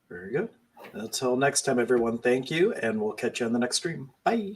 Very good. Until next time, everyone, thank you, and we'll catch you on the next stream. Bye.